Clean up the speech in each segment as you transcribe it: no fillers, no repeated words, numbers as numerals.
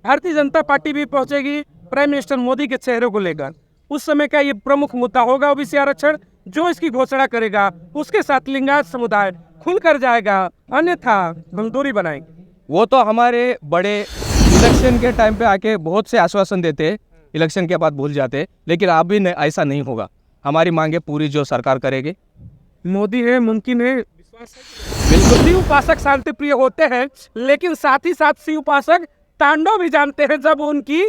Bharatiya Janata party भी पहुंचेगी prime minister Modi के चेहरे को लेकर। उस समय का ये प्रमुख मुद्दा होगा ओबीसी आरक्षण। जो इसकी घोषणा करेगा उसके साथ लिंगायत समुदाय खुलकर जाएगा, अन्यथा हम दूरी बनाएंगे। वो तो हमारे बड़े इलेक्शन के टाइम पे आके बहुत से आश्वासन देते, इलेक्शन के बाद भूल जाते, लेकिन अभी ऐसा नहीं होगा। हमारी मांगे पूरी जो सरकार करेगी। मोदी है, मुमकिन है, विश्वास है। बिल्कुल। शिव उपासक शांति प्रिय होते हैं, लेकिन साथ ही साथ शिव उपासक तांडव भी जानते हैं। जब उनकी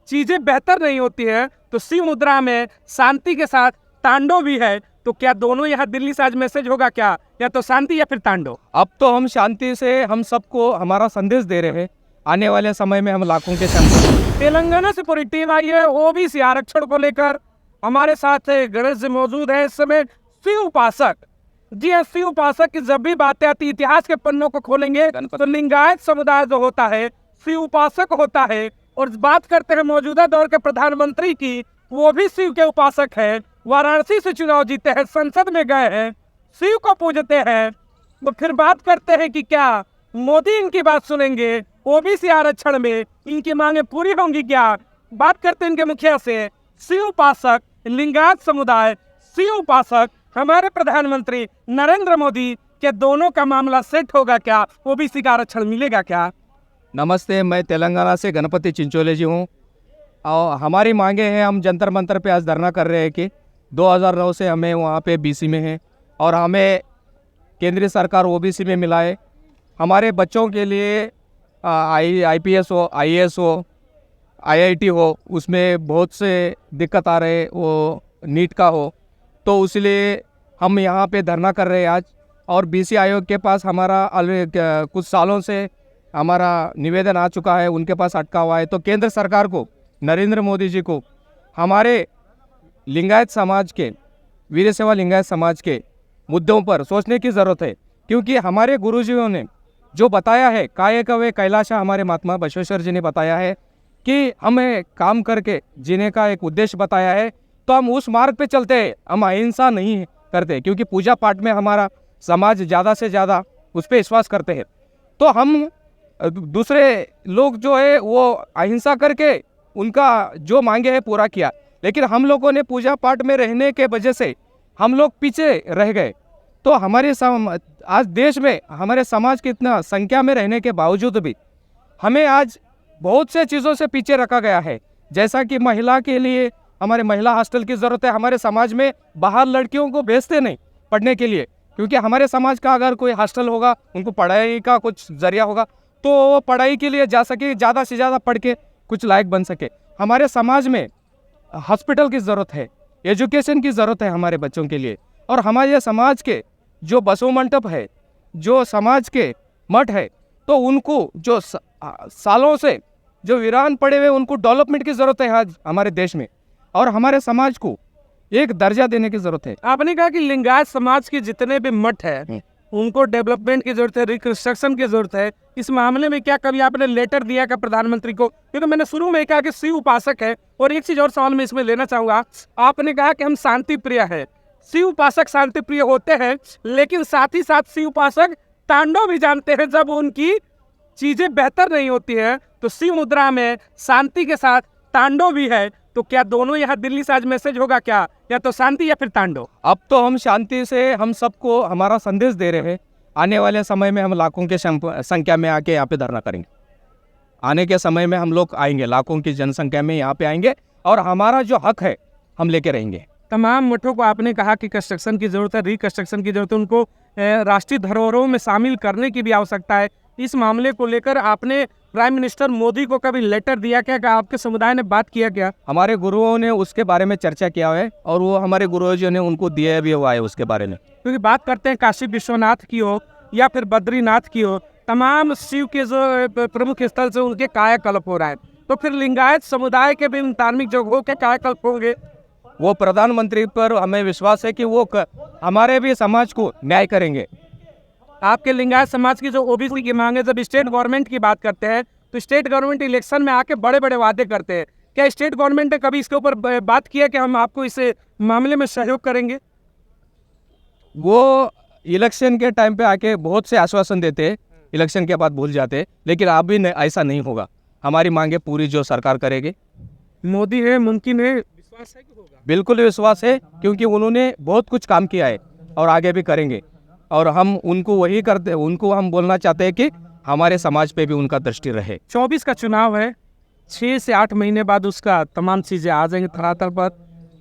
चीजें बेहतर नहीं होती है तो शिव मुद्रा में शांति के साथ तांडव भी है। तो क्या दोनों यहाँ दिल्ली से आज मैसेज होगा क्या, या तो शांति या फिर तांडव? अब तो हम शांति से हम सबको हमारा संदेश दे रहे हैं। आने वाले समय में हम लाखों के संख्या। तेलंगाना से पूरी टीम आई है ओबीसी आरक्षण को लेकर। हमारे साथ गणेश जी मौजूद है इस समय। शिव उपासक, जी हाँ, शिव उपासक की जब भी बातें आती, इतिहास के पन्नों को खोलेंगे तो लिंगायत समुदाय जो होता है शिव उपासक होता है। और बात करते हैं मौजूदा दौर के प्रधानमंत्री की, वो भी शिव के उपासक है। वाराणसी से चुनाव जीते हैं, संसद में गए हैं, शिव को पूजते हैं। तो फिर बात करते हैं कि क्या मोदी इनकी बात सुनेंगे? ओबीसी आरक्षण में इनकी मांगे पूरी होंगी क्या? बात करते हैं इनके मुखिया से। शिव उपासक, लिंगायत समुदाय, शिव उपासक, हमारे प्रधानमंत्री नरेंद्र मोदी के दोनों का मामला सेट होगा क्या? ओबीसी का आरक्षण मिलेगा क्या? नमस्ते, मैं तेलंगाना से गणपति चिंचोले जी हूँ। और हमारी मांगे हैं, हम जंतर मंतर पे आज धरना कर रहे हैं कि 2009 से हमें वहाँ पे बीसी में हैं और हमें केंद्रीय सरकार ओबीसी में मिलाए। हमारे बच्चों के लिए आईपीएस हो, आईएएस हो, आईआईटी हो, उसमें बहुत से दिक्कत आ रहे, वो नीट का हो, तो इसलिए हम यहाँ पे धरना कर रहे हैं आज। और बीसी आयोग के पास हमारा कुछ सालों से हमारा निवेदन आ चुका है, उनके पास अटका हुआ है। तो केंद्र सरकार को, नरेंद्र मोदी जी को हमारे लिंगायत समाज के, वीर सेवा लिंगायत समाज के मुद्दों पर सोचने की ज़रूरत है। क्योंकि हमारे गुरुजियों ने जो बताया है, कायकवे कैलाशा, हमारे महात्मा बसवेश्वर जी ने बताया है कि हमें काम करके जीने का एक उद्देश्य बताया है। तो हम उस मार्ग पे चलते हैं, हम अहिंसा नहीं करते, क्योंकि पूजा पाठ में हमारा समाज ज़्यादा से ज़्यादा उस पर विश्वास करते हैं। तो हम दूसरे लोग जो है वो अहिंसा करके उनका जो मांगे है पूरा किया, लेकिन हम लोगों ने पूजा पाठ में रहने के वजह से हम लोग पीछे रह गए। तो हमारे आज देश में हमारे समाज की इतना संख्या में रहने के बावजूद भी हमें आज बहुत से चीज़ों से पीछे रखा गया है। जैसा कि महिला के लिए हमारे महिला हॉस्टल की ज़रूरत है। हमारे समाज में बाहर लड़कियों को भेजते नहीं पढ़ने के लिए, क्योंकि हमारे समाज का अगर कोई हॉस्टल होगा, उनको पढ़ाई का कुछ जरिया होगा, तो वो पढ़ाई के लिए जा सके, ज़्यादा से ज़्यादा पढ़ के कुछ लायक बन सके। हमारे समाज में हॉस्पिटल की ज़रूरत है, एजुकेशन की ज़रूरत है हमारे बच्चों के लिए। और हमारे समाज के जो बसो मंडप है, जो समाज के मठ है, तो उनको जो सालों से जो वीरान पड़े हुए, उनको डेवलपमेंट की ज़रूरत है आज हमारे देश में। और हमारे समाज को एक दर्जा देने की ज़रूरत है। आपने कहा कि लिंगायत समाज के जितने भी मठ है उनको डेवलपमेंट की जरूरत है, रिकंस्ट्रक्शन की जरूरत है। इस मामले में क्या कभी आपने लेटर दिया क्या प्रधानमंत्री को? क्योंकि मैंने शुरू में कहा कि शिव उपासक है। और एक चीज और सवाल मैं इसमें लेना चाहूंगा, आपने कहा कि हम शांति प्रिय है। शिव उपासक शांति प्रिय होते हैं, लेकिन साथ ही साथ शिव उपासक तांडव भी जानते हैं। जब उनकी चीजें बेहतर नहीं होती है तो शिव मुद्रा में शांति के साथ तांडव भी है। तो क्या दोनों यहाँ दिल्ली से आज मैसेज होगा क्या, या तो शांति या फिर तांडव? अब तो हम शांति से हम सबको हमारा संदेश दे रहे हैं। आने वाले समय में हम लाखों के संख्या में आके यहाँ पे धरना करेंगे। आने के समय में हम लोग आएंगे, लाखों की जनसंख्या में यहाँ पे आएंगे, और हमारा जो हक है हम लेके रहेंगे। तमाम मठों को आपने कहा कि कंस्ट्रक्शन की जरूरत है, रिकंस्ट्रक्शन की जरूरत है, उनको राष्ट्रीय धरोहरों में शामिल करने की भी आवश्यकता है। इस मामले को लेकर आपने प्राइम मिनिस्टर मोदी को कभी लेटर दिया क्या? आपके समुदाय ने बात किया क्या? हमारे गुरुओं ने उसके बारे में चर्चा किया है, और वो हमारे गुरुओं ने उनको दिया भी हुआ है उसके बारे में। क्योंकि बात करते हैं काशी विश्वनाथ की हो या फिर बद्रीनाथ की हो, तमाम शिव के जो प्रमुख स्थल से उनके कायाकल्प हो रहा है। तो फिर लिंगायत समुदाय के भी धार्मिक जगहों के कायाकल्प होंगे। वो प्रधानमंत्री पर हमें विश्वास है कि वो हमारे भी समाज को न्याय करेंगे। आपके लिंगायत समाज की जो ओबीसी की मांग है, जब स्टेट गवर्नमेंट की बात करते हैं तो स्टेट गवर्नमेंट इलेक्शन में आके बड़े बड़े वादे करते हैं। क्या स्टेट गवर्नमेंट ने कभी इसके ऊपर बात किया कि हम आपको इस मामले में सहयोग करेंगे? वो इलेक्शन के टाइम पे आके बहुत से आश्वासन देते, इलेक्शन के बाद भूल जाते, लेकिन अभी ऐसा नहीं होगा। हमारी मांगे पूरी जो सरकार करेगी। मोदी है, मुमकिन है, विश्वास है कि होगा? बिल्कुल विश्वास है, क्योंकि उन्होंने बहुत कुछ काम किया है और आगे भी करेंगे। और हम उनको वही करते, उनको हम बोलना चाहते हैं कि हमारे समाज पे भी उनका दृष्टि रहे। 24 का चुनाव है, 6 से 8 महीने बाद उसका तमाम चीज़ें आ जाएंगी धरातल पर।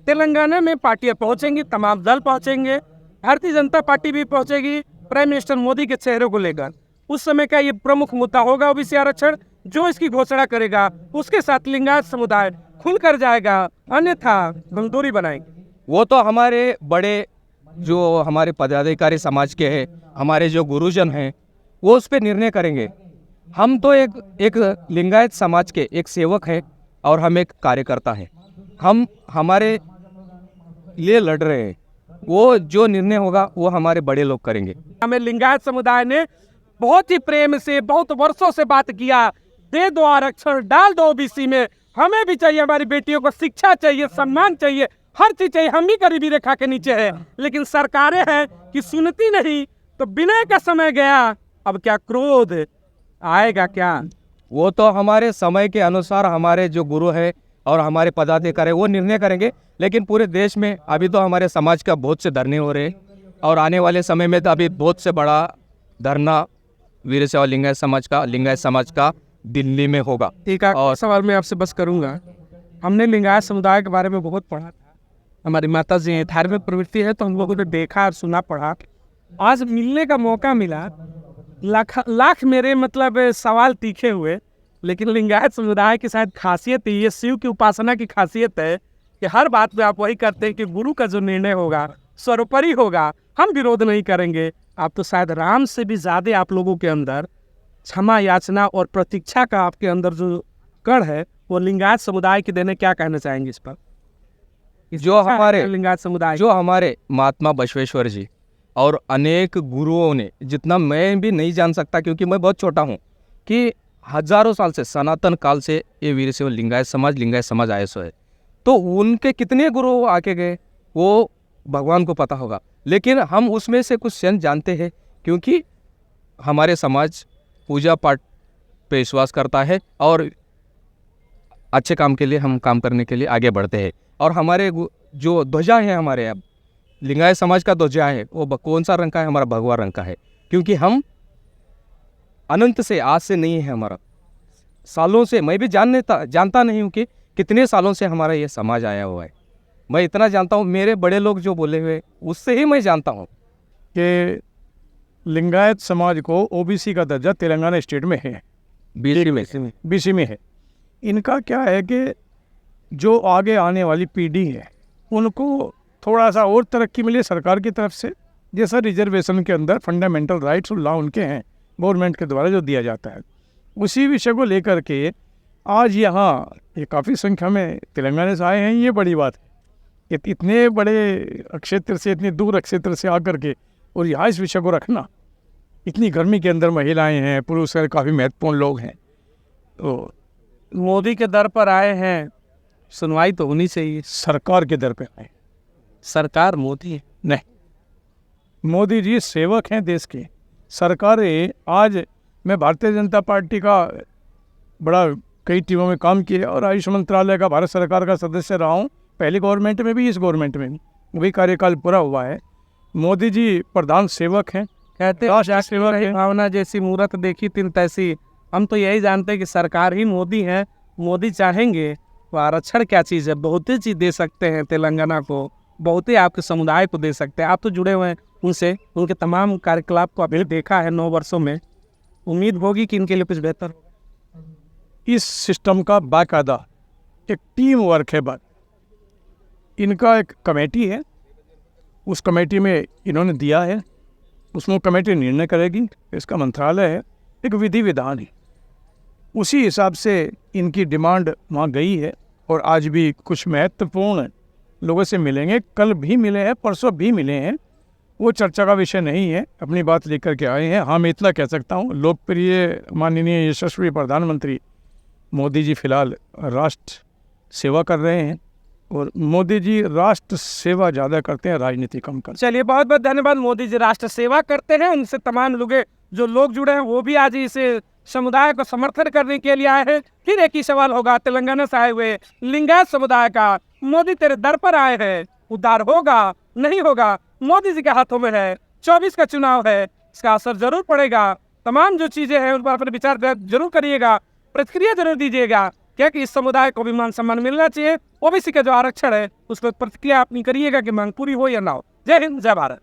तेलंगाना में पार्टियां पहुंचेंगी, तमाम दल पहुंचेंगे, भारतीय जनता पार्टी भी पहुंचेगी प्राइम मिनिस्टर मोदी के चेहरे को लेकर। उस समय का ये प्रमुख मुद्दा होगा ओबीसी आरक्षण। जो इसकी घोषणा करेगा उसके साथ लिंगायत समुदाय खुल कर जाएगा, अन्यथा हम दूरी बनाएंगे। वो तो हमारे बड़े जो हमारे पदाधिकारी समाज के हैं, हमारे जो गुरुजन हैं, वो उस पर निर्णय करेंगे। हम तो एक लिंगायत समाज के एक सेवक हैं और हम एक कार्यकर्ता हैं। हम हमारे लिए लड़ रहे हैं। वो जो निर्णय होगा वो हमारे बड़े लोग करेंगे। हमें लिंगायत समुदाय ने बहुत ही प्रेम से, बहुत वर्षों से बात किया, दे दो आरक्षण, डाल दो ओबीसी में। हमें भी चाहिए, हमारी बेटियों को शिक्षा चाहिए, सम्मान चाहिए, हर चीज चाहिए। हम भी गरीबी रेखा के नीचे है, लेकिन सरकारें हैं कि सुनती नहीं। तो विनय का समय गया, अब क्या क्रोध आएगा क्या? वो तो हमारे समय के अनुसार हमारे जो गुरु है और हमारे पदाधिकारी वो निर्णय करेंगे। लेकिन पूरे देश में अभी तो हमारे समाज का बहुत से धरने हो रहे हैं, और आने वाले समय में तो अभी बहुत से बड़ा धरना वीर शैव लिंगायत समाज का दिल्ली में होगा। एक और सवाल मैं आपसे बस करूंगा। हमने लिंगायत समुदाय के बारे में बहुत पढ़ा था, हमारी माता जी हैं, धार्मिक प्रवृत्ति है, तो हम लोगों ने देखा और सुना पढ़ा। आज मिलने का मौका मिला, लाख मेरे मतलब सवाल तीखे हुए, लेकिन लिंगायत समुदाय की शायद खासियत ये शिव की उपासना की खासियत है कि हर बात में आप वही करते हैं कि गुरु का जो निर्णय होगा सर्वोपरि होगा, हम विरोध नहीं करेंगे। आप तो शायद राम से भी ज़्यादा आप लोगों के अंदर क्षमा याचना और प्रतीक्षा का आपके अंदर जो कण है वो लिंगायत समुदाय के देने। क्या कहना चाहेंगे इस पर? जो हमारे लिंगायत समुदाय, जो हमारे महात्मा बसवेश्वर जी और अनेक गुरुओं ने, जितना मैं भी नहीं जान सकता क्योंकि मैं बहुत छोटा हूँ, कि हजारों साल से सनातन काल से ये वीर शैव लिंगायत समाज आए सो है। तो उनके कितने गुरु आके गए वो भगवान को पता होगा। लेकिन हम उसमें से कुछ चंद जानते हैं, क्योंकि हमारे समाज पूजा पाठ पे विश्वास करता है और अच्छे काम के लिए हम काम करने के लिए आगे बढ़ते हैं। और हमारे जो ध्वजा है, हमारे अब लिंगायत समाज का ध्वजा है, वो कौन सा रंग का है? हमारा भगवा रंग का है, क्योंकि हम अनंत से, आज से नहीं है, हमारा सालों से, मैं भी जानता नहीं हूँ कि कितने सालों से हमारा ये समाज आया हुआ है। मैं इतना जानता हूँ, मेरे बड़े लोग जो बोले हुए उससे ही मैं जानता हूँ कि लिंगायत समाज को ओबीसी का दर्जा तेलंगाना स्टेट में है, बीसी में है। इनका क्या है कि जो आगे आने वाली पीढ़ी है उनको थोड़ा सा और तरक्की मिले सरकार की तरफ से, जैसा रिजर्वेशन के अंदर फंडामेंटल राइट्स और लॉ उनके हैं गवर्नमेंट के द्वारा जो दिया जाता है। उसी विषय को लेकर के आज यहाँ ये काफ़ी संख्या में तेलंगाना से आए हैं। ये बड़ी बात है कि इतने बड़े क्षेत्र से, इतने दूर क्षेत्र से आकर के और यहाँ इस विषय को रखना। इतनी गर्मी के अंदर महिलाएं हैं, पुरुष हैं, काफ़ी महत्वपूर्ण लोग हैं। तो मोदी के दर पर आए हैं, सुनवाई तो होनी चाहिए। सरकार के दर पे आए, सरकार मोदी है नहीं, मोदी जी सेवक हैं देश के। सरकारें, आज मैं भारतीय जनता पार्टी का बड़ा कई टीमों में काम किया और आयुष मंत्रालय का भारत सरकार का सदस्य रहा हूँ, पहली गवर्नमेंट में भी, इस गवर्नमेंट में भी, वही कार्यकाल पूरा हुआ है। मोदी जी प्रधान सेवक हैं, कहते राष्ट्र सेवक हैं। भावना जैसी मूरत देखी तिन तैसी। हम तो यही जानते हैं कि सरकार ही मोदी है। मोदी चाहेंगे तो आरक्षण क्या चीज़ है, बहुत ही चीज़ दे सकते हैं तेलंगाना को, बहुत ही आपके समुदाय को दे सकते हैं। आप तो जुड़े हुए हैं उनसे, उनके तमाम कार्यकलाप को आपने देखा है 9 वर्षों में। उम्मीद होगी कि इनके लिए कुछ बेहतर होगा। इस सिस्टम का बाकायदा एक टीम वर्क है। बात इनका एक कमेटी है, उस कमेटी में इन्होंने दिया है, उसमें कमेटी निर्णय करेगी। इसका मंत्रालय है, एक विधि विधान है, उसी हिसाब से इनकी डिमांड वहाँ गई है। और आज भी कुछ महत्वपूर्ण लोगों से मिलेंगे, कल भी मिले हैं, परसों भी मिले हैं। वो चर्चा का विषय नहीं है, अपनी बात लेकर के आए हैं। हाँ, मैं इतना कह सकता हूँ, लोकप्रिय माननीय यशस्वी प्रधानमंत्री मोदी जी फिलहाल राष्ट्र सेवा कर रहे हैं, और मोदी जी राष्ट्र सेवा ज़्यादा करते हैं, राजनीति कम करते हैं। चलिए, बहुत बहुत धन्यवाद। मोदी जी राष्ट्र सेवा करते हैं, उनसे तमाम लोग जो लोग जुड़े हैं वो भी आज इस समुदाय को समर्थन करने के लिए आए हैं। फिर एक ही सवाल होगा तेलंगाना से आए हुए लिंगायत समुदाय का, मोदी तेरे दर पर आए हैं, उद्धार होगा नहीं होगा मोदी जी के हाथों में है। 24 का चुनाव है, इसका असर जरूर पड़ेगा। तमाम जो चीजें हैं उन पर अपने विचार जरूर करिएगा, प्रतिक्रिया जरूर दीजिएगा, क्योंकि इस समुदाय को भी मान सम्मान मिलना चाहिए। ओबीसी का जो आरक्षण है उस पर प्रतिक्रिया अपनी करिएगा कि मांग पूरी हो या ना हो। जय हिंद, जय भारत।